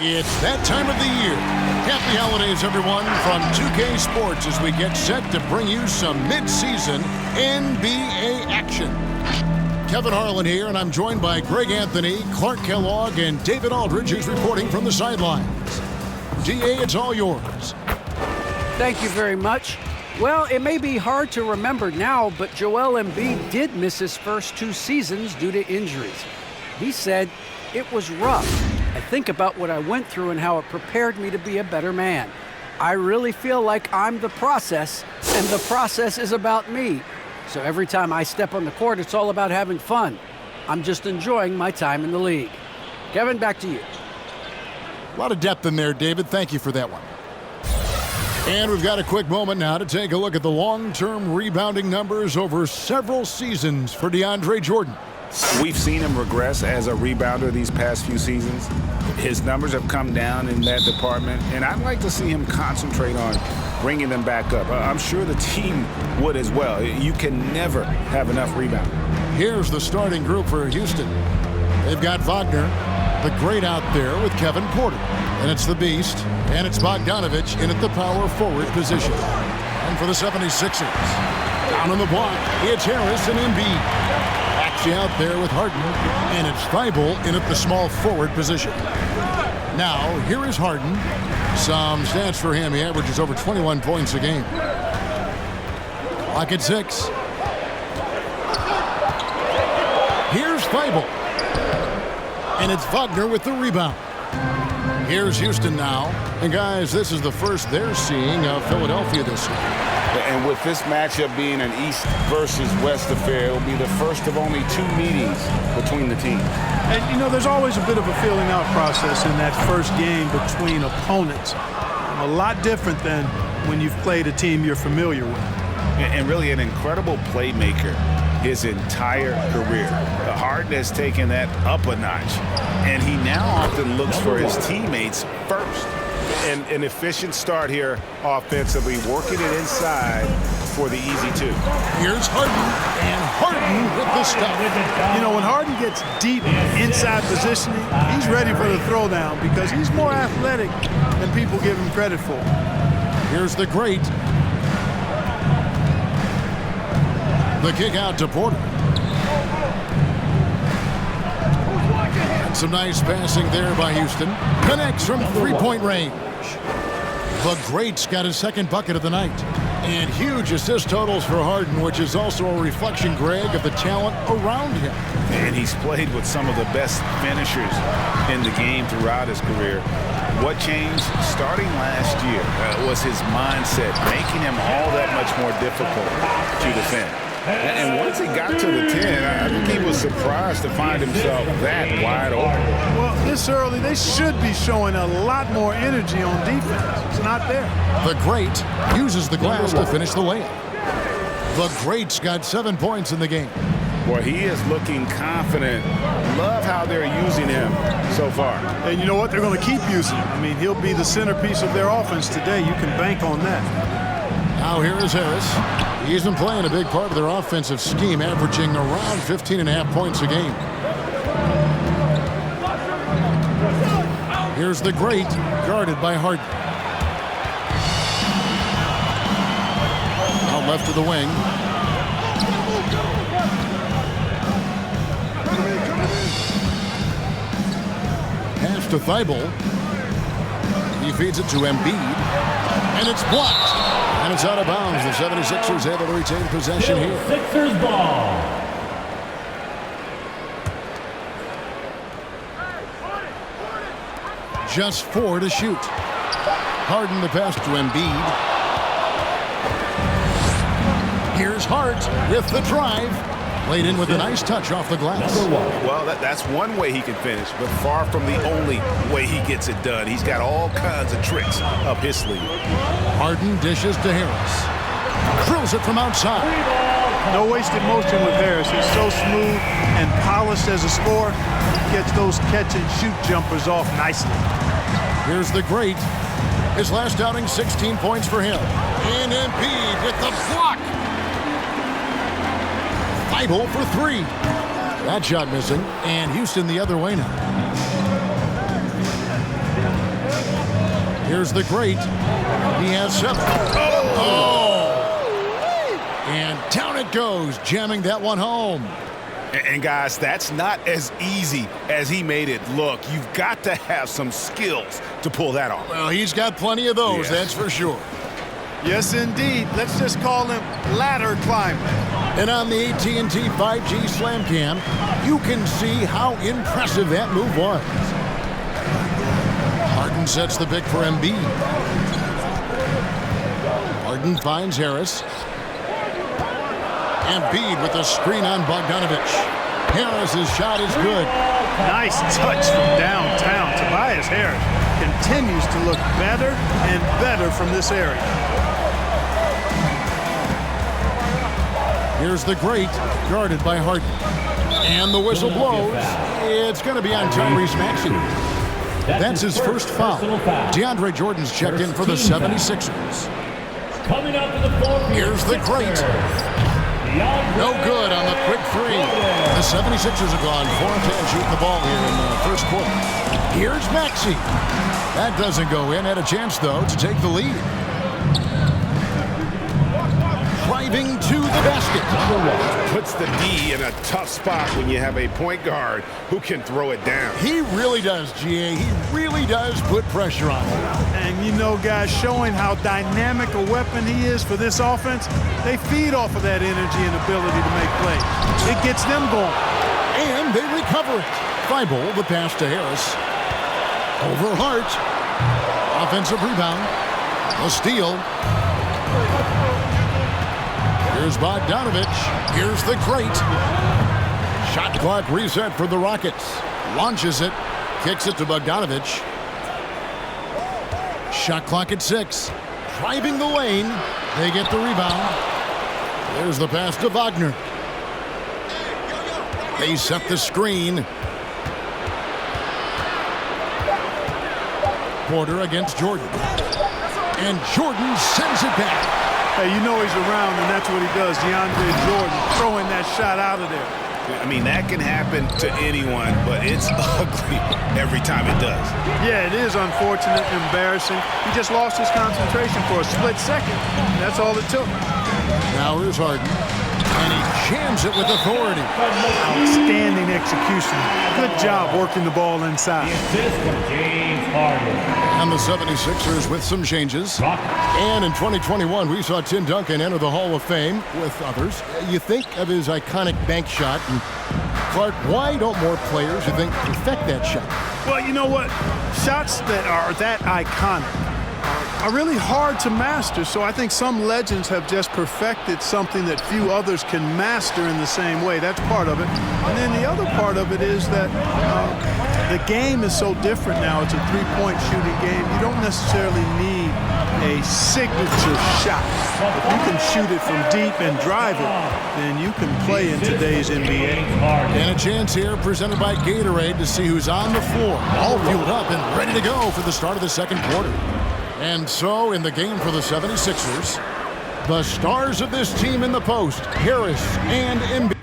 It's that time of the year. Happy holidays, everyone, from 2K Sports as we get set to bring you some mid-season NBA action. Kevin Harlan here, and I'm joined by Greg Anthony, Clark Kellogg, and David Aldridge, who's reporting from the sidelines. DA, it's all yours. Thank you very much. Well, it may be hard to remember now, but Joel Embiid did miss his first 2 seasons due to injuries. He said, "It was rough. I think about what I went through and how it prepared me to be a better man. I really feel like I'm the process, and the process is about me. So every time I step on the court, it's all about having fun. I'm just enjoying my time in the league." Kevin, back to you. A lot of depth in there, David. Thank you for that one. And we've got a quick moment now to take a look at the long-term rebounding numbers over several seasons for DeAndre Jordan. We've seen him regress as a rebounder these past few seasons. His numbers have come down in that department, and I'd like to see him concentrate on bringing them back up. I'm sure the team would as well. You can never have enough rebounding. Here's the starting group for Houston. They've got Wagner, the great out there with Kevin Porter. And it's the Beast, and it's Bogdanovic in at the power forward position. And for the 76ers, down on the block, it's Harris and Embiid. Out there with Harden, and it's Thibault in at the small forward position. Now, here is Harden. Some stats for him. He averages over 21 points a game. Clock at 6. Here's Thibault. And it's Wagner with the rebound. Here's Houston now. And guys, this is the first they're seeing of Philadelphia this year. And with this matchup being an East versus West affair, it will be the first of only 2 meetings between the teams. And, you know, there's always a bit of a feeling out process in that first game between opponents. A lot different than when you've played a team you're familiar with. And really an incredible playmaker his entire career. Harden has taken that up a notch, and he now often looks for his teammates first. An efficient start here offensively, working it inside for the easy 2. Here's Harden, and Harden with the stuff. You know, when Harden gets deep inside positioning, he's ready for the throwdown because he's more athletic than people give him credit for. Here's the great. The kick out to Porter. And some nice passing there by Houston. Connects from 3-point range. The great's got his second bucket of the night. And huge assist totals for Harden, which is also a reflection, Greg, of the talent around him. And he's played with some of the best finishers in the game throughout his career. What changed starting last year was his mindset, making him all that much more difficult to defend. And once he got to the 10, I think he was surprised to find himself that wide open. Well, this early, they should be showing a lot more energy on defense. It's not there. The great uses the glass to finish the layup. The great's got 7 points in the game. Boy, he is looking confident. Love how they're using him so far. And you know what? They're going to keep using him. I mean, he'll be the centerpiece of their offense today. You can bank on that. Now here is Harris. He's been playing a big part of their offensive scheme, averaging around 15.5 points a game. Here's the great, guarded by Harden. Out left to the wing. Pass to Thibault. He feeds it to Embiid. And it's blocked. And it's out of bounds. The 76ers able to retain possession here. Sixers ball. Just 4 to shoot. Harden the pass to Embiid. Here's Hart with the drive. Laid in with a nice touch off the glass. Well, that's one way he can finish, but far from the only way he gets it done. He's got all kinds of tricks up his sleeve. Harden dishes to Harris. Drills it from outside. No wasted motion with Harris. He's so smooth and polished as a scorer. Gets those catch-and-shoot jumpers off nicely. Here's the great. His last outing, 16 points for him. And Embiid with the block. Thibault for 3. That shot missing. And Houston the other way now. Here's the great. He has 7. And down it goes, jamming that one home. And guys, that's not as easy as he made it look. You've got to have some skills to pull that off. Well, he's got plenty of those, that's for sure. Yes, indeed. Let's just call him ladder climbing. And on the AT&T 5G Slam Cam, you can see how impressive that move was. Harden sets the pick for Embiid. Harden finds Harris. Embiid with a screen on Bogdanovic. Harris's shot is good. Nice touch from downtown. Tobias Harris continues to look better and better from this area. Here's the great, guarded by Harden. And the whistle blows. It's going to be on Tyrese Maxey. That's his first foul. DeAndre Jordan's checked in for the 76ers. Coming up to the floor. Here's the great. No good on the quick 3. The 76ers have gone 4-10 shooting the ball here in the first quarter. Here's Maxey. That doesn't go in. Had a chance, though, to take the lead. Driving to the basket. Puts the D in a tough spot when you have a point guard who can throw it down. He really does, GA. He really does put pressure on him. And you know, guys, showing how dynamic a weapon he is for this offense, they feed off of that energy and ability to make plays. It gets them going. And they recover it. Thibault, the pass to Harris. Over Hart. Offensive rebound. A steal. Here's Bogdanovic. Here's the great. Shot clock reset for the Rockets. Launches it. Kicks it to Bogdanovic. Shot clock at 6. Driving the lane. They get the rebound. There's the pass to Wagner. They set the screen. Porter against Jordan. And Jordan sends it back. Hey, you know he's around, and that's what he does. DeAndre Jordan throwing that shot out of there. I mean, that can happen to anyone, but it's ugly every time it does. Yeah, it is unfortunate, embarrassing. He just lost his concentration for a split second. That's all it took. Now here's Harden. And he jams it with authority. Outstanding execution. Good job working the ball inside. Assist from James Harden. And the 76ers with some changes. And in 2021, we saw Tim Duncan enter the Hall of Fame with others. You think of his iconic bank shot. And Clark, why don't more players, you think, perfect that shot? Well, you know what? Shots that are that iconic are really hard to master, so I think some legends have just perfected something that few others can master in the same way. That's part of it. And then the other part of it is that the game is so different now. It's a three-point shooting game. You don't necessarily need a signature shot. If you can shoot it from deep and drive it, then you can play in today's NBA. And a chance here presented by Gatorade to see who's on the floor, all fueled up and ready to go for the start of the second quarter. And so in the game for the 76ers, the stars of this team in the post, Harris and Embiid.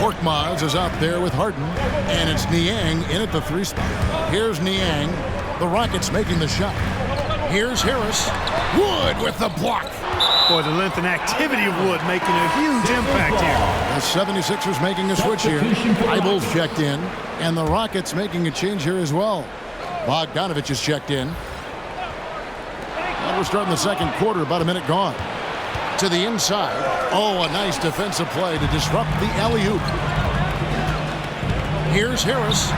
Korkmaz is out there with Harden, and it's Niang in at the 3 spot. Here's Niang. The Rockets making the shot. Here's Harris. Wood with the block. Boy, the length and activity of Wood making a huge impact here. The 76ers making a switch here. Eibel's checked in. And the Rockets making a change here as well. Bogdanovich is checked in. And we're starting the second quarter, about a minute gone. To the inside. Oh, a nice defensive play to disrupt the alley-oop. Here's Harris.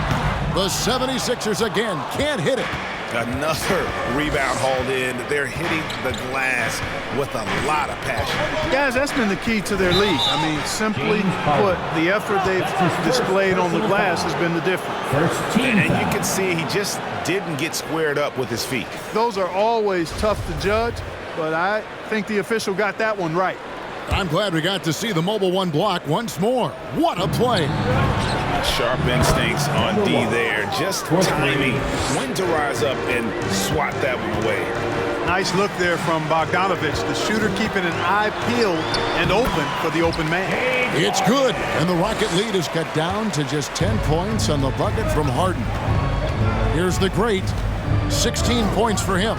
The 76ers again can't hit it. Another rebound hauled in. They're hitting the glass with a lot of passion. Guys, that's been the key to their lead. I mean, simply put, the effort they've displayed on the glass has been the difference. And you can see he just didn't get squared up with his feet. Those are always tough to judge, but I think the official got that one right. I'm glad we got to see the mobile one block once more. What a play. Sharp instincts on D there. Just timing when to rise up and swat that one away. Nice look there from Bogdanovich, the shooter keeping an eye peeled and open for the open man. It's good, and the Rocket lead is cut down to just 10 points on the bucket from Harden. Here's the great, 16 points for him.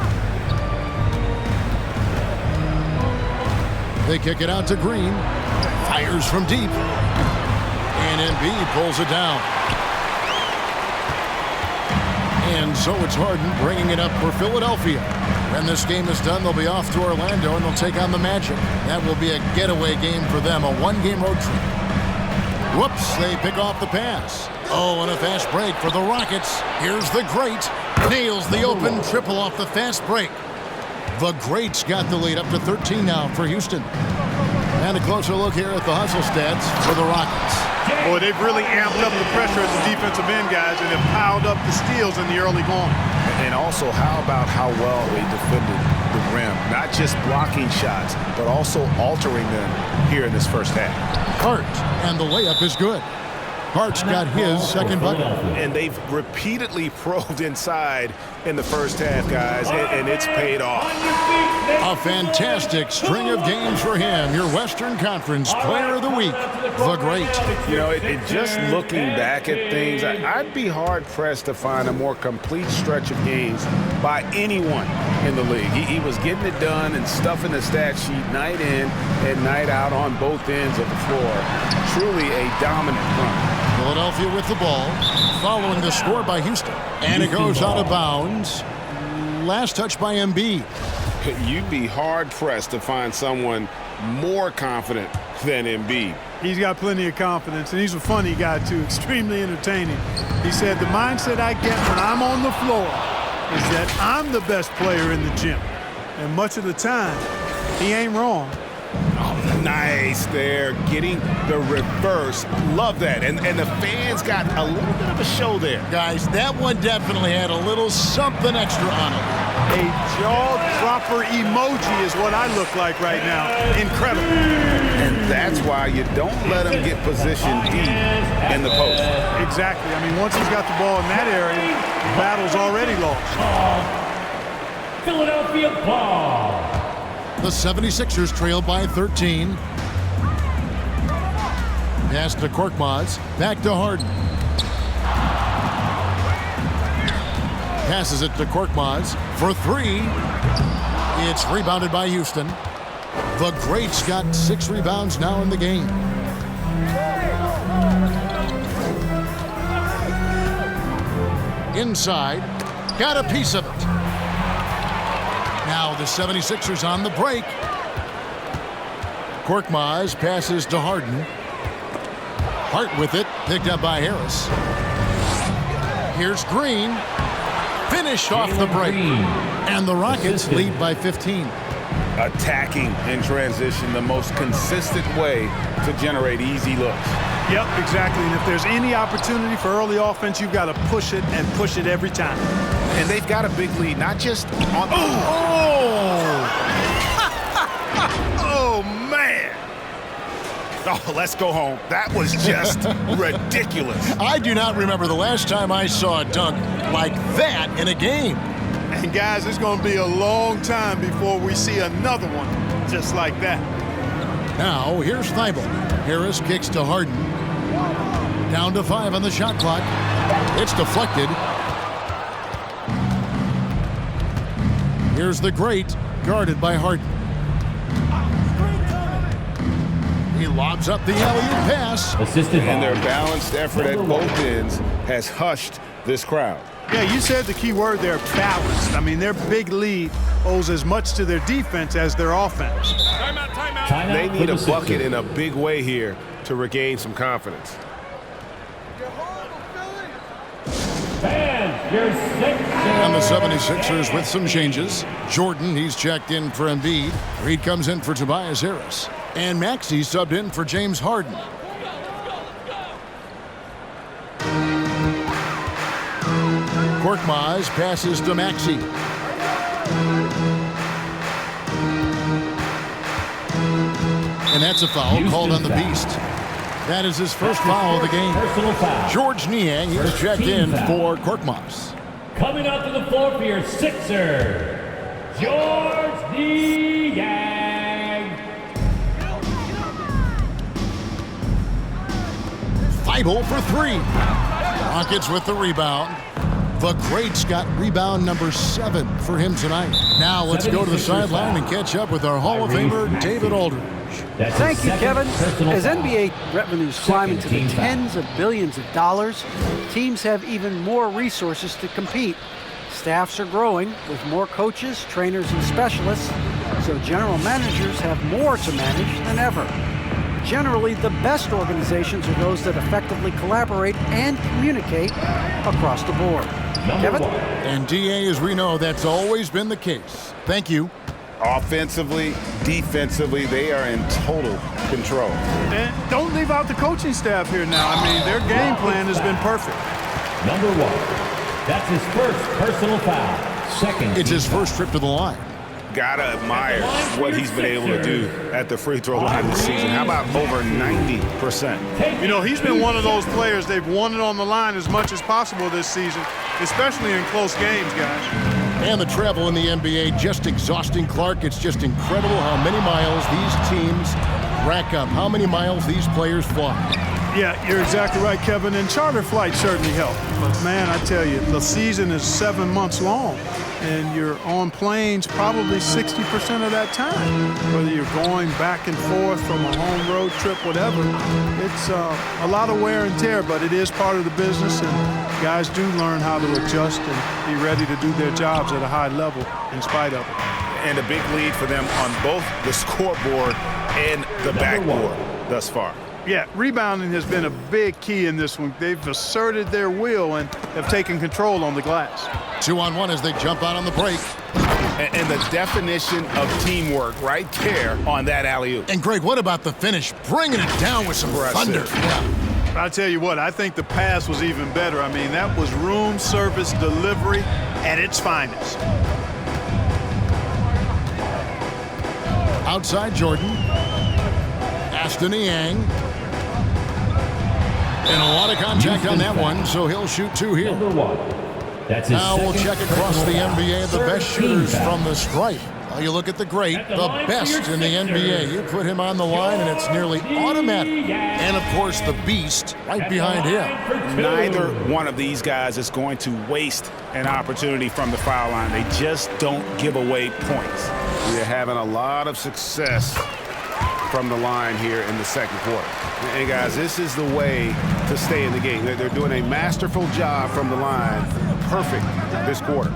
They kick it out to Green, fires from deep, and Embiid pulls it down. And so it's Harden bringing it up for Philadelphia. When this game is done, they'll be off to Orlando and they'll take on the Magic. That will be a getaway game for them, a one-game road trip. Whoops, they pick off the pass. Oh, and a fast break for the Rockets. Here's the great. Nails the open triple off the fast break. The greats got the lead up to 13 now for Houston. And a closer look here at the hustle stats for the Rockets. Boy, they've really amped up the pressure at the defensive end, guys, and have piled up the steals in the early going. And also, how about how well they defended the rim? Not just blocking shots, but also altering them here in this first half. Hart, and the layup is good. Hart's got his second bucket. And they've repeatedly probed inside in the first half, guys, and it's paid off. A fantastic string of games for him. Your Western Conference Player of the Week, the great. You know, just looking back at things, I'd be hard-pressed to find a more complete stretch of games by anyone in the league. He was getting it done and stuffing the stat sheet night in and night out on both ends of the floor. Truly a dominant run. Philadelphia with the ball, following the score by Houston. And it goes out of bounds. Last touch by Embiid. You'd be hard-pressed to find someone more confident than Embiid. He's got plenty of confidence, and he's a funny guy, too, extremely entertaining. He said, the mindset I get when I'm on the floor is that I'm the best player in the gym. And much of the time, he ain't wrong. Oh, nice there, getting the reverse. Love that. And the fans got a little bit of a show there. Guys, that one definitely had a little something extra on it. A jaw-dropper emoji is what I look like right now. Incredible. And that's why you don't let him get positioned deep in the post. Exactly. I mean, once he's got the ball in that area, the battle's already lost. Philadelphia ball. The 76ers trail by 13. Pass to Korkmaz. Back to Harden. Passes it to Korkmaz for three. It's rebounded by Houston. The greats got 6 rebounds now in the game. Inside. Got a piece of it. Now the 76ers on the break. Korkmaz passes to Harden. Hart with it, picked up by Harris. Here's Green. Finished off the break. And the Rockets lead by 15. Attacking in transition, the most consistent way to generate easy looks. Yep, exactly. And if there's any opportunity for early offense, you've got to push it and push it every time. And they've got a big lead, not just on... Oh, man. Oh, let's go home. That was just ridiculous. I do not remember the last time I saw a dunk like that in a game. And, guys, it's going to be a long time before we see another one just like that. Now, here's Thibault. Harris kicks to Harden. Down to 5 on the shot clock. It's deflected. Here's the great, guarded by Harden. He lobs up the alley-oop pass. Assisted And by their balanced effort at both ends has hushed this crowd. Yeah, you said the key word there, balanced. I mean, their big lead owes as much to their defense as their offense. timeout They for need the a bucket Sixers. in a big way here to regain some confidence. Fans, your Sixers. And the 76ers with some changes. Jordan, he's checked in for Embiid. Reed comes in for Tobias Harris. And Maxey subbed in for James Harden. Korkmaz passes to Maxey. And that's a foul called on the Beast. That is his first foul of the game. Personal foul. George Niang, he's First checked team in foul. for Korkmaz. Coming out to the floor for your Sixers, George Niang. Feibel for three. Rockets with the rebound. The Great's got rebound number 7 for him tonight. Now let's go to the 76ers sideline and foul. catch up with our Hall of Famer, David Aldridge. That's Thank his you, second Kevin. personal As foul. NBA revenues climb into the team foul. tens of billions of dollars, teams have even more resources to compete. Staffs are growing with more coaches, trainers, and specialists, so general managers have more to manage than ever. Generally, the best organizations are those that effectively collaborate and communicate across the board. Number Kevin? 1. And DA, as we know, that's always been the case. Thank you. Offensively, defensively, they are in total control. And don't leave out the coaching staff here now. I mean, their game plan has been perfect. Number 1. That's his first personal foul. Second. It's team his first trip to the line. Gotta admire what he's been able to do at the free throw line this season. How about over 90%? You know, he's been one of those players, they've won it on the line as much as possible this season, especially in close games, guys. And the travel in the NBA just exhausting, Clark. It's just incredible how many miles these teams rack up, how many miles these players fly. Yeah, you're exactly right, Kevin, and charter flights certainly help. But, man, I tell you, the season is 7 months long, and you're on planes probably 60% of that time. Whether you're going back and forth from a home road trip, whatever, it's a lot of wear and tear, but it is part of the business, and guys do learn how to adjust and be ready to do their jobs at a high level in spite of it. And a big lead for them on both the scoreboard and the backboard thus far. Yeah, rebounding has been a big key in this one. They've asserted their will and have taken control on the glass. 2-on-1 as they jump out on the break. And the definition of teamwork right there on that alley-oop. And Greg, what about the finish? Bringing it down with some Impressive. thunder. Yeah. I'll tell you what, I think the pass was even better. I mean, that was room service delivery at its finest. Outside Jordan. Ashton Niang. And a lot of contact on that one, so he'll shoot 2 here. Number 1. That's his Now we'll second check across the personal foul. NBA, the best Third team shooters foul. from the stripe. Well, you look at the great, At the the line for best your in the NBA. Sixers. You put him on the line, and it's nearly automatic. And, of course, the beast right behind him. Neither one of these guys is going to waste an opportunity from the foul line. They just don't give away points. We're having a lot of success from the line here in the second quarter. And guys, this is the way to stay in the game. They're doing a masterful job from the line. Perfect this quarter.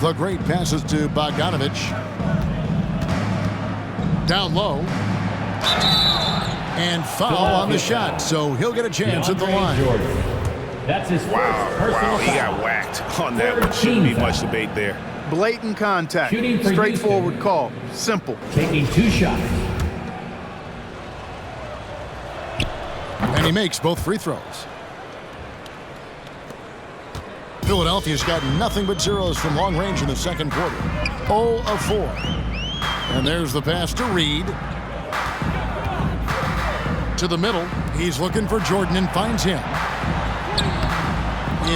The great passes to Bogdanovich. Down low. And foul on the shot, so he'll get a chance at the DeAndre line. Jordan. That's his first Wow, personal he foul. got whacked on that one. Shouldn't be much debate there. Blatant contact, Shooting for straightforward Houston. call, simple. Taking 2 shots. And he makes both free throws. Philadelphia's got nothing but zeros from long range in the second quarter. 0 of 4. And there's the pass to Reed. To the middle. He's looking for Jordan and finds him.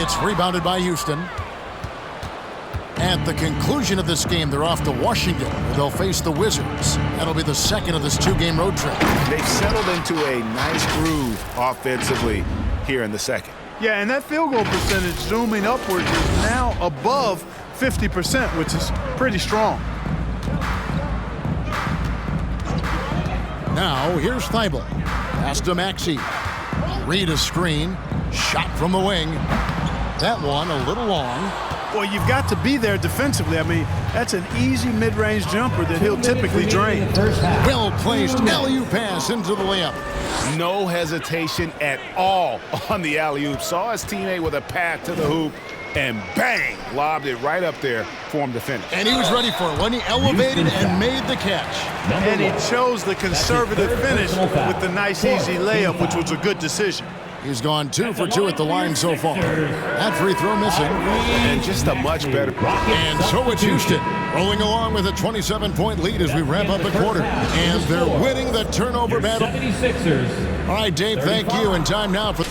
It's rebounded by Houston. At the conclusion of this game, they're off to Washington, where they'll face the Wizards. That'll be the second of this 2-game road trip. They've settled into a nice groove offensively here in the second. Yeah, and that field goal percentage zooming upwards is now above 50%, which is pretty strong. Now, here's Thibault. Pass to Maxey. Read a screen. Shot from the wing. That one a little long. Well, you've got to be there defensively. I mean, that's an easy mid-range jumper that he'll typically drain. Well-placed alley-oop pass into the layup. No hesitation at all on the alley-oop. Saw his teammate with a path to the hoop, and bang, lobbed it right up there for him to finish. And he was ready for it when he elevated and made the catch. And he chose the conservative finish with the nice, easy layup, which was a good decision. He's gone 2 for 2 at the line so far. That free throw missing. And just a much better. And so it's Houston rolling along with a 27-point lead as we wrap up the quarter. And they're winning the turnover battle. 76ers. All right, Dave, thank you. And time now for...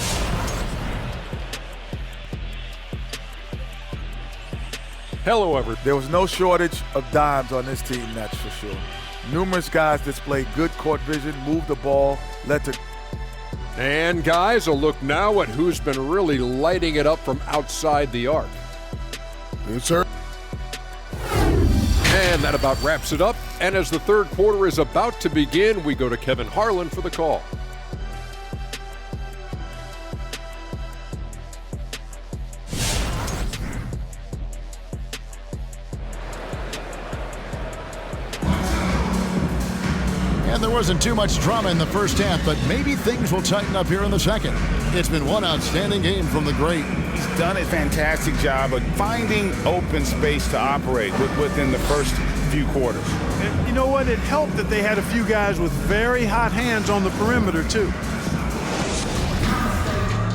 Hello, everyone. There was no shortage of dimes on this team, that's for sure. Numerous guys displayed good court vision, moved the ball, led to... And guys, a look now at who's been really lighting it up from outside the arc. Yes, sir. And that about wraps it up. And as the third quarter is about to begin, we go to Kevin Harlan for the call. And there wasn't too much drama in the first half, but maybe things will tighten up here in the second. It's been one outstanding game from the great. He's done a fantastic job of finding open space to operate within the first few quarters. And you know what? It helped that they had a few guys with very hot hands on the perimeter, too.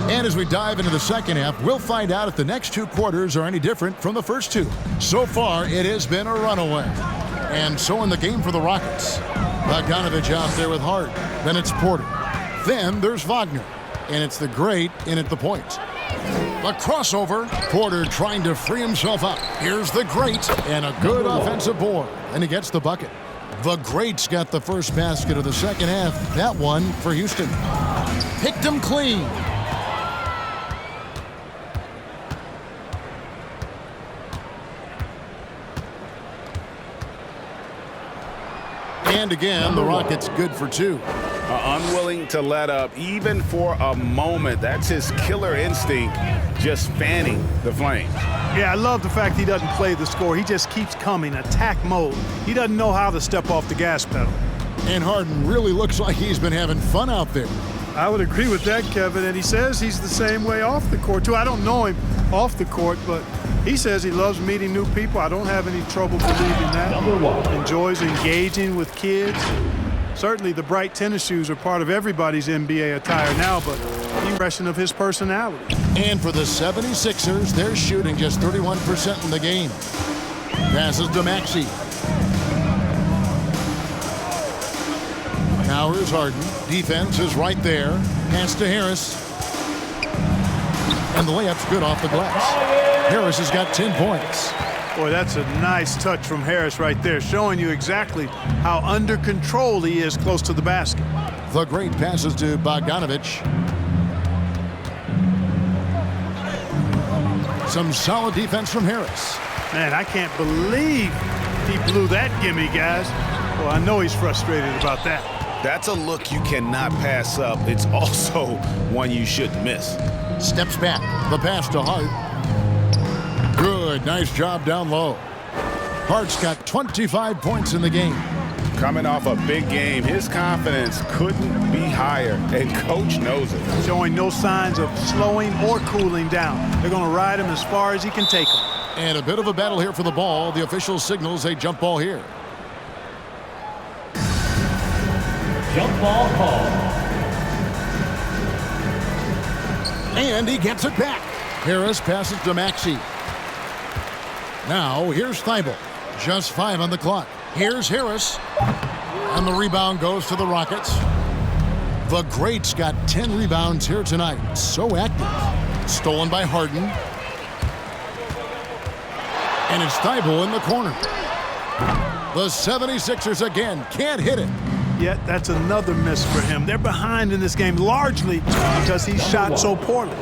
And as we dive into the second half, we'll find out if the next 2 quarters are any different from the first 2. So far, it has been a runaway. And so in the game for the Rockets. Bogdanovich out there with Hart. Then it's Porter. Then there's Wagner. And it's the great in at the point. A crossover. Porter trying to free himself up. Here's the great. And a good offensive board. And he gets the bucket. The great's got the first basket of the second half. That one for Houston. Picked him clean. And again, the Rockets good for 2. Unwilling to let up even for a moment. That's his killer instinct, just fanning the flames. Yeah, I love the fact he doesn't play the score. He just keeps coming, attack mode. He doesn't know how to step off the gas pedal. And Harden really looks like he's been having fun out there. I would agree with that, Kevin, and he says he's the same way off the court, too. I don't know him off the court, but he says he loves meeting new people. I don't have any trouble believing that. Enjoys engaging with kids. Certainly the bright tennis shoes are part of everybody's NBA attire now, but the impression of his personality. And for the 76ers, they're shooting just 31% in the game. Passes to Maxey. Now here's Harden. Defense is right there. Pass to Harris. And the layup's good off the glass. Harris has got 10 points. Boy, that's a nice touch from Harris right there, showing you exactly how under control he is close to the basket. The great passes to Bogdanovich. Some solid defense from Harris. Man, I can't believe he blew that gimme, guys. Well, I know he's frustrated about that. That's a look you cannot pass up. It's also one you shouldn't miss. Steps back. The pass to Hart. Good. Nice job down low. Hart's got 25 points in the game. Coming off a big game, his confidence couldn't be higher, and coach knows it. Showing no signs of slowing or cooling down. They're going to ride him as far as he can take him. And a bit of a battle here for the ball. The official signals a jump ball here. Jump ball call. And he gets it back. Harris passes to Maxey. Now here's Thibault. Just 5 on the clock. Here's Harris. And the rebound goes to the Rockets. The great's got 10 rebounds here tonight. So active. Stolen by Harden. And it's Thibault in the corner. The 76ers again can't hit it. Yet that's another miss for him. They're behind in this game largely because he shot so poorly.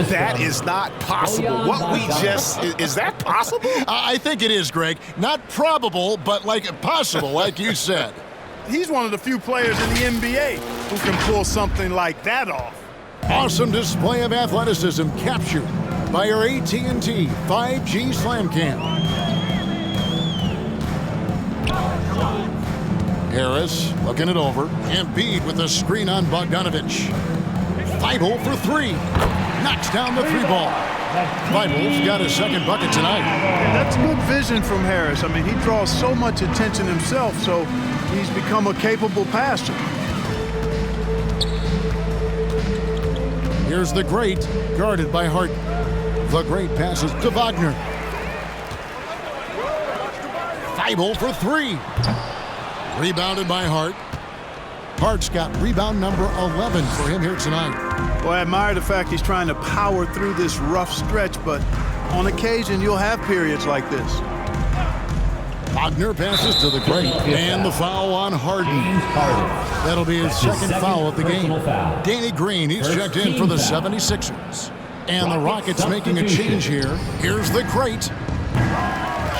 That is not possible. What we just, is that possible? I think it is, Greg. Not probable, but like possible, like you said. he's one of the few players in the NBA who can pull something like that off. Awesome display of athleticism captured by our AT&T 5G Slam Cam. Harris looking it over. Embiid with the screen on Bogdanovich. Thibault for three. Knocks down the three ball. Thibault's got his second bucket tonight. That's good vision from Harris. I mean, he draws so much attention himself, so he's become a capable passer. Here's the Great, guarded by Harden. The Great passes to Wagner. Thibault for three. Rebounded by Hart. Hart's got rebound number 11 for him here tonight. Well, I admire the fact he's trying to power through this rough stretch, but on occasion you'll have periods like this. Wagner passes to the Great, and the foul on Harden. That'll be his second foul of the game. Danny Green, he's checked in for the 76ers. And the Rockets making a change here. Here's the Great.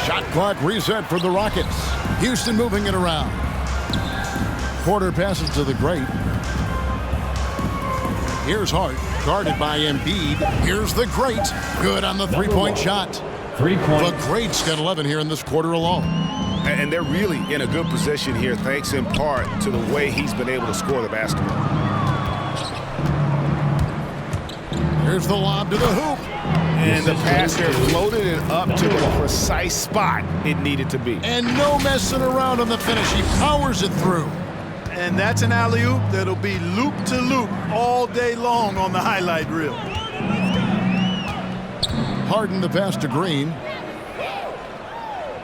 Shot clock reset for the Rockets. Houston moving it around. Porter passes to the Great. Here's Hart, guarded by Embiid. Here's the Great. Good on the three-point shot. 3 points. The Great's got 11 here in this quarter alone. And they're really in a good position here, thanks in part to the way he's been able to score the basketball. Here's the lob to the hoop. And the passer floated it up to the precise spot it needed to be. And no messing around on the finish. He powers it through. And that's an alley-oop that'll be loop-to-loop all day long on the highlight reel. Harden the pass to Green.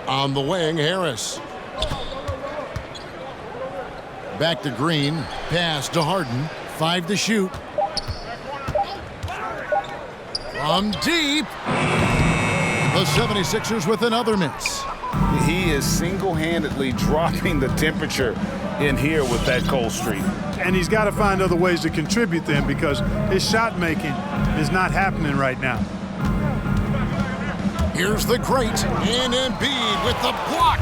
On the wing, Harris. Back to Green. Pass to Harden. 5 to shoot. From deep. The 76ers with another miss. He is single-handedly dropping the temperature in here with that cold streak. And he's got to find other ways to contribute then, because his shot making is not happening right now. Here's the Great, and Embiid with the block.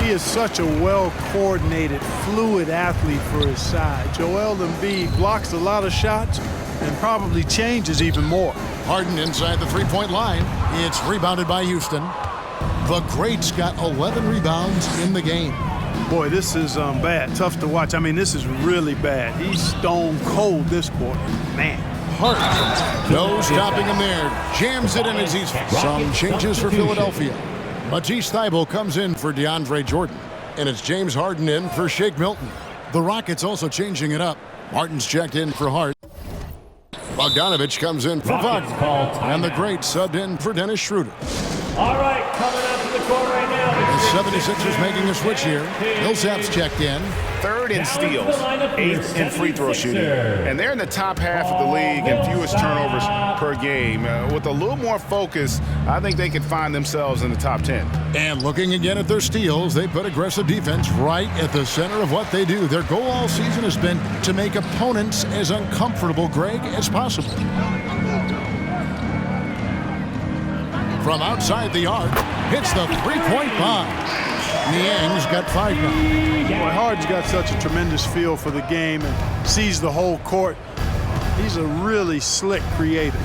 He is such a well-coordinated, fluid athlete for his size. Joel Embiid blocks a lot of shots and probably changes even more. Harden inside the three-point line. It's rebounded by Houston. The Great's got 11 rebounds in the game. Boy, this is bad. Tough to watch. I mean, this is really bad. He's stone cold this quarter. Man. Hart. No stopping him there. Jams it in as he's some changes for Philadelphia. Matisse Thybulle comes in for DeAndre Jordan. And it's James Harden in for Shake Milton. The Rockets also changing it up. Martin's checked in for Hart. Bogdanovich comes in for Wagner. And the Great subbed in for Dennis Schroeder. All right, coming out to the court right now. The 76ers making a switch here. Millsap's checked in. Third in steals, 8th in free throw shooting. And they're in the top half of the league in fewest turnovers per game. With a little more focus, I think they could find themselves in the top 10. And looking again at their steals, they put aggressive defense right at the center of what they do. Their goal all season has been to make opponents as uncomfortable, Greg, as possible. From outside the arc, hits the three-point bomb. Niang's got 5 now. Boy, Harden's got such a tremendous feel for the game and sees the whole court. He's a really slick creator.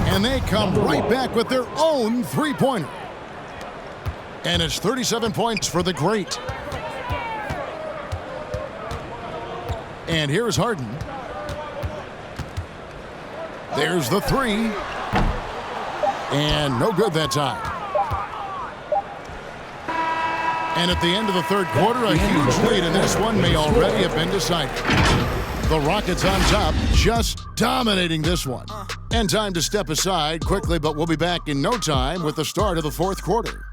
And they come right back with their own three-pointer. And it's 37 points for the Great. And here's Harden. There's the three. And no good that time. And at the end of the third quarter, a huge lead, and this one may already have been decided. The Rockets on top, just dominating this one. And time to step aside quickly, but we'll be back in no time with the start of the fourth quarter.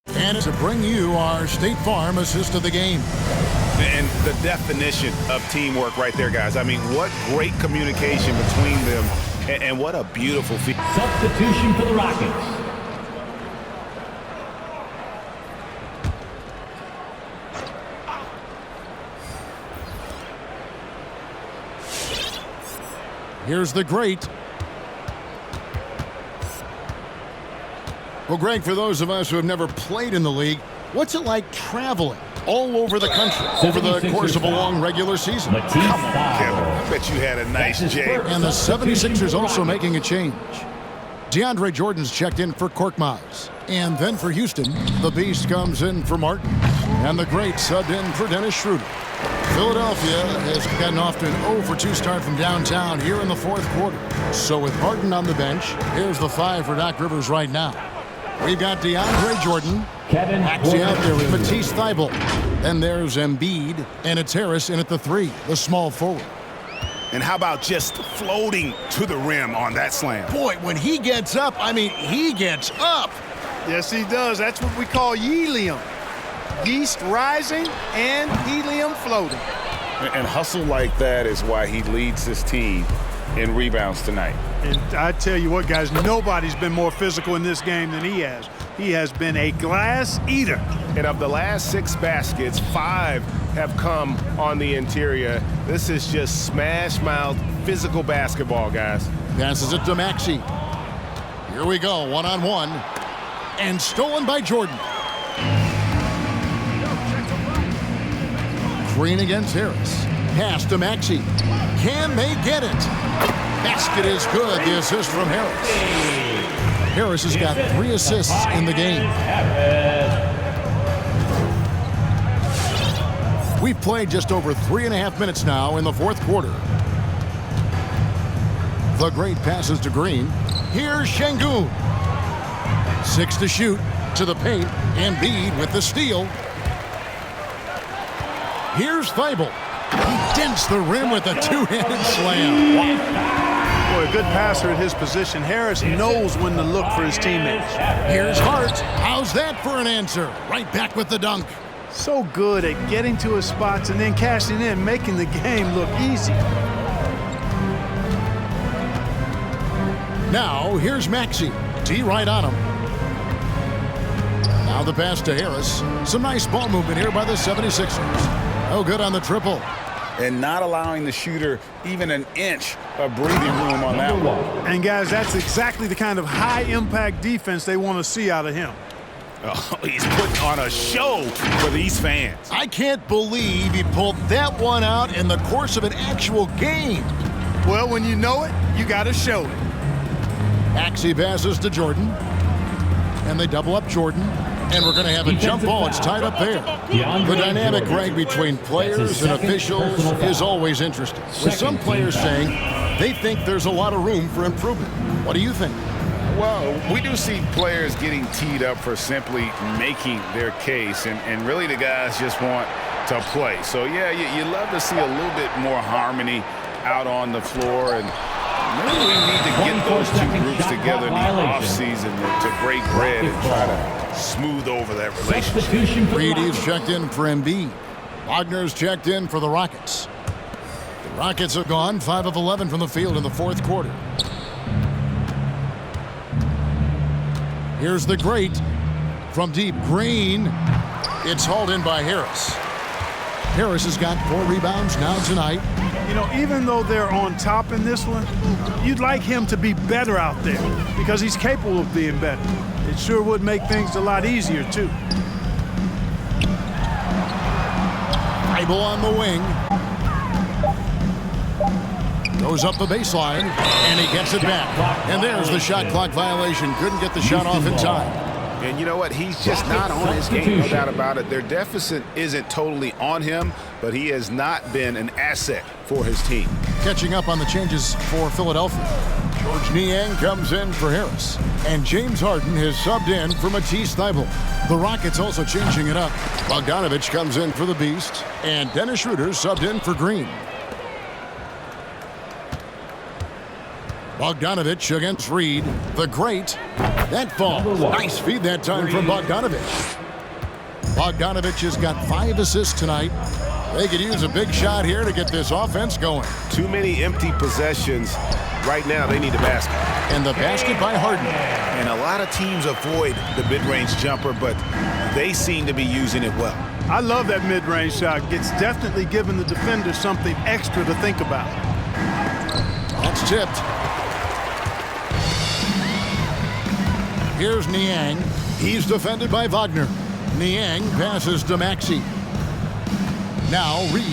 And to bring you our State Farm assist of the game. And the definition of teamwork right there, guys. I mean, what great communication between them, and what a beautiful feat. Substitution for the Rockets. Here's the great. Well, Greg, for those of us who have never played in the league, what's it like traveling all over the country over the course of a long regular season? Come on, Kevin. I bet you had a nice day. And the 76ers also making a change. DeAndre Jordan's checked in for Korkmaz. And then for Houston, the Beast comes in for Martin. And the great subbed in for Dennis Schroeder. Philadelphia has gotten off to an 0-for-2 start from downtown here in the fourth quarter. So with Harden on the bench, here's the 5 for Doc Rivers right now. We've got DeAndre Jordan. Kevin Actually out there with Matisse Thybulle. Then there's Embiid. And it's Harris in at the 3, the small forward. And how about just floating to the rim on that slam? Boy, when he gets up, I mean, he gets up. Yes, he does. That's what we call helium. Yeast rising and helium floating. And hustle like that is why he leads his team in rebounds tonight. And I tell you what, guys, nobody's been more physical in this game than he has. He has been a glass eater. And of the last 6 baskets, 5 have come on the interior. This is just smash-mouth physical basketball, guys. Passes it to Maxey. Here we go, one-on-one. And stolen by Jordan. Green against Harris. Pass to Maxey. Can they get it? Basket is good. The assist from Harris. Harris has got 3 assists in the game. We've played just over 3.5 minutes now in the fourth quarter. The great passes to Green. Here's Şengün. 6 to shoot. To the paint. Embiid with the steal. Here's Thybulle. He dents the rim with a 2-handed slam. Boy, a good passer at his position. Harris knows when to look for his teammates. Here's Hart. How's that for an answer? Right back with the dunk. So good at getting to his spots and then cashing in, making the game look easy. Now, here's Maxey. D right on him. Now the pass to Harris. Some nice ball movement here by the 76ers. Oh, good on the triple. And not allowing the shooter even an inch of breathing room on that one. And, guys, that's exactly the kind of high-impact defense they want to see out of him. Oh, he's putting on a show for these fans. I can't believe he pulled that one out in the course of an actual game. Well, when you know it, you got to show it. Maxey passes to Jordan. And they double up Jordan. And we're going to have a jump ball. It's tied up there. The dynamic, Greg, between players and officials is always interesting. With some players saying they think there's a lot of room for improvement. What do you think? Well, we do see players getting teed up for simply making their case. And really the guys just want to play. So, yeah, you love to see a little bit more harmony out on the floor. And maybe we need to get those 2 groups together in the offseason to break bread and try to smooth over that relationship. Reedy's checked in for Embiid. Wagner's checked in for the Rockets. The Rockets have gone 5 of 11 from the field in the fourth quarter. Here's the great from deep. Green. It's hauled in by Harris. Harris has got 4 rebounds now tonight. You know, even though they're on top in this one, you'd like him to be better out there because he's capable of being better. It sure would make things a lot easier, too. Thybulle on the wing. Goes up the baseline, and he gets it back. And there's the shot clock violation. Couldn't get the shot off in time. And you know what? He's just not on his game, no doubt about it. Their deficit isn't totally on him, but he has not been an asset for his team. Catching up on the changes for Philadelphia. George Niang comes in for Harris. And James Harden has subbed in for Matisse Thybulle. The Rockets also changing it up. Bogdanovich comes in for the Beast. And Dennis Schroeder subbed in for Green. Bogdanovich against Reed. The great. That fall. Nice feed that time from Bogdanovich. Bogdanovich has got 5 assists tonight. They could use a big shot here to get this offense going. Too many empty possessions. Right now, they need a basket. And the basket by Harden. And a lot of teams avoid the mid-range jumper, but they seem to be using it well. I love that mid-range shot. It's definitely giving the defender something extra to think about. That's tipped. Here's Niang. He's defended by Wagner. Niang passes to Maxey. Now Reed.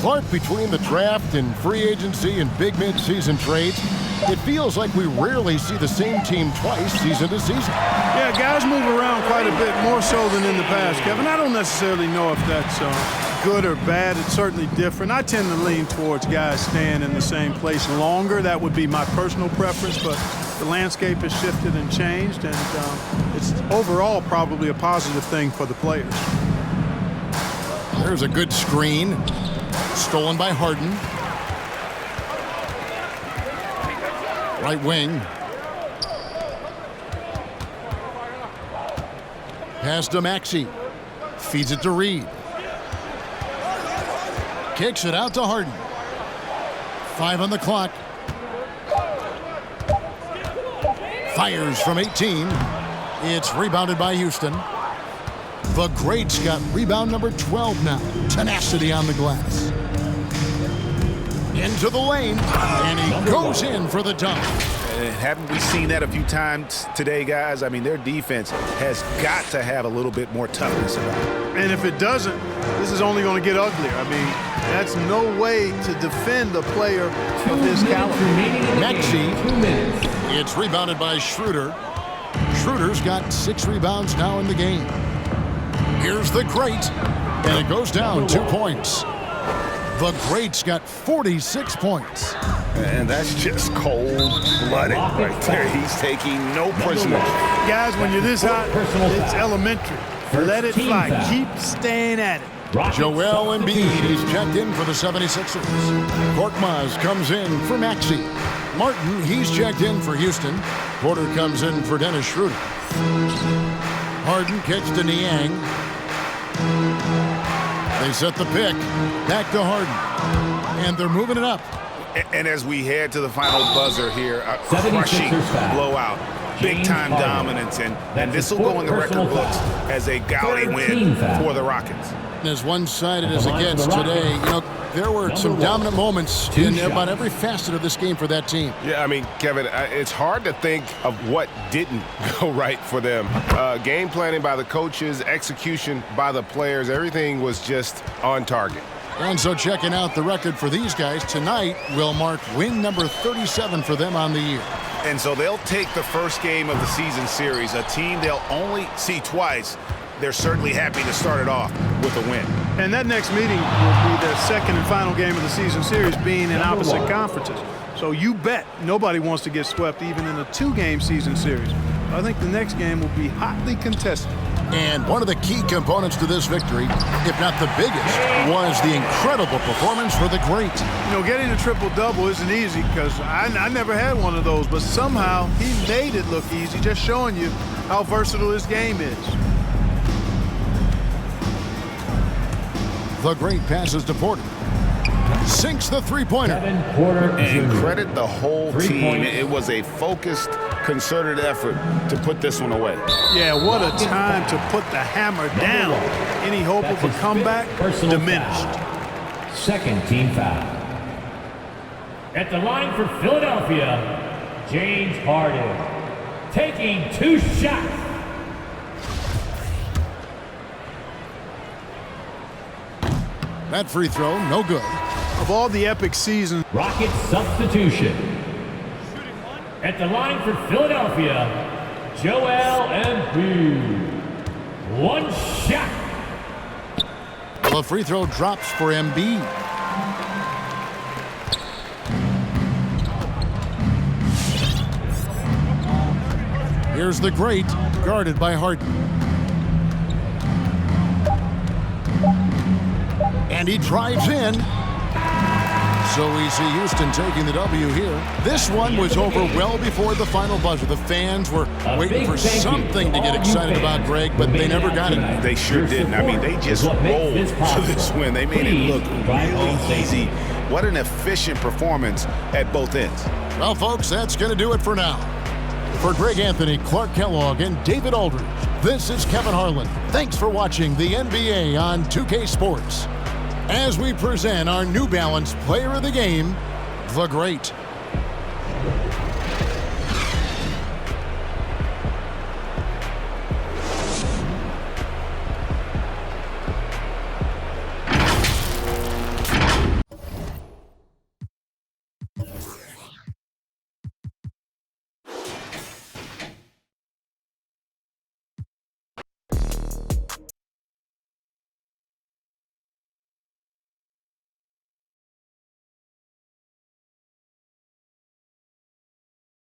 Clark, between the draft and free agency and big mid-season trades, it feels like we rarely see the same team twice season to season. Yeah, guys move around quite a bit, more so than in the past, Kevin. I don't necessarily know if that's good or bad. It's certainly different. I tend to lean towards guys staying in the same place longer. That would be my personal preference, but the landscape has shifted and changed, and it's overall probably a positive thing for the players. There's a good screen. Stolen by Harden. Right wing. Pass to Maxey. Feeds it to Reed. Kicks it out to Harden. 5 on the clock. Fires from 18. It's rebounded by Houston. The Greats got rebound number 12 now. Tenacity on the glass. Into the lane, and he goes in for the dunk. Haven't we seen that a few times today, guys? I mean, their defense has got to have a little bit more toughness about it. And if it doesn't, this is only going to get uglier. I mean, that's no way to defend a player of this caliber. Maxey. It's rebounded by Schroeder. Schroeder's got 6 rebounds now in the game. Here's the Great, and it goes down 2 points. The Greats got 46 points. And that's just cold-blooded right there. He's taking no prisoners. Guys, when you're this hot, it's elementary. Let it fly. Keep staying at it. Joel Embiid is checked in for the 76ers. Korkmaz comes in for Maxey. Martin, he's checked in for Houston. Porter comes in for Dennis Schroeder. Harden kicks to Niang. They set the pick. Back to Harden. And they're moving it up. And as we head to the final buzzer here, a crushing blowout. Big-time dominance. And this will go in the record books as a gaudy win for the Rockets. As one-sided as it gets today, you know, there were some dominant moments in about every facet of this game for that team. Yeah, I mean, Kevin, it's hard to think of what didn't go right for them. Game planning by the coaches, execution by the players, everything was just on target. And so checking out the record for these guys tonight will mark win number 37 for them on the year. And so they'll take the first game of the season series, a team they'll only see twice. They're certainly happy to start it off with a win. And that next meeting will be their second and final game of the season series, being in opposite conferences. So you bet nobody wants to get swept even in a 2-game season series. I think the next game will be hotly contested. And one of the key components to this victory, if not the biggest, was the incredible performance for the Great. You know, getting a triple-double isn't easy because I never had one of those, but somehow he made it look easy, just showing you how versatile his game is. The Great passes to Porter. Sinks the three-pointer. And credit the whole team. It was a focused, concerted effort to put this one away. Yeah, what a time to put the hammer down. Any hope of a comeback diminished. Second team foul. At the line for Philadelphia, James Harden. Taking 2 shots. That free throw, no good. Of all the epic seasons. Rocket substitution. At the line for Philadelphia, Joel Embiid. 1 shot. The free throw drops for Embiid. Here's the Great, guarded by Harden. And he drives in. So we see Houston taking the W here. This one was over well before the final buzzer. The fans were waiting for something to get excited about, Greg, but they never got it. They sure didn't. I mean, they just rolled for this win. They made it look really easy. What an efficient performance at both ends. Well, folks, that's going to do it for now. For Greg Anthony, Clark Kellogg, and David Aldridge, this is Kevin Harlan. Thanks for watching the NBA on 2K Sports. as we present our New Balance Player of the Game, The Great.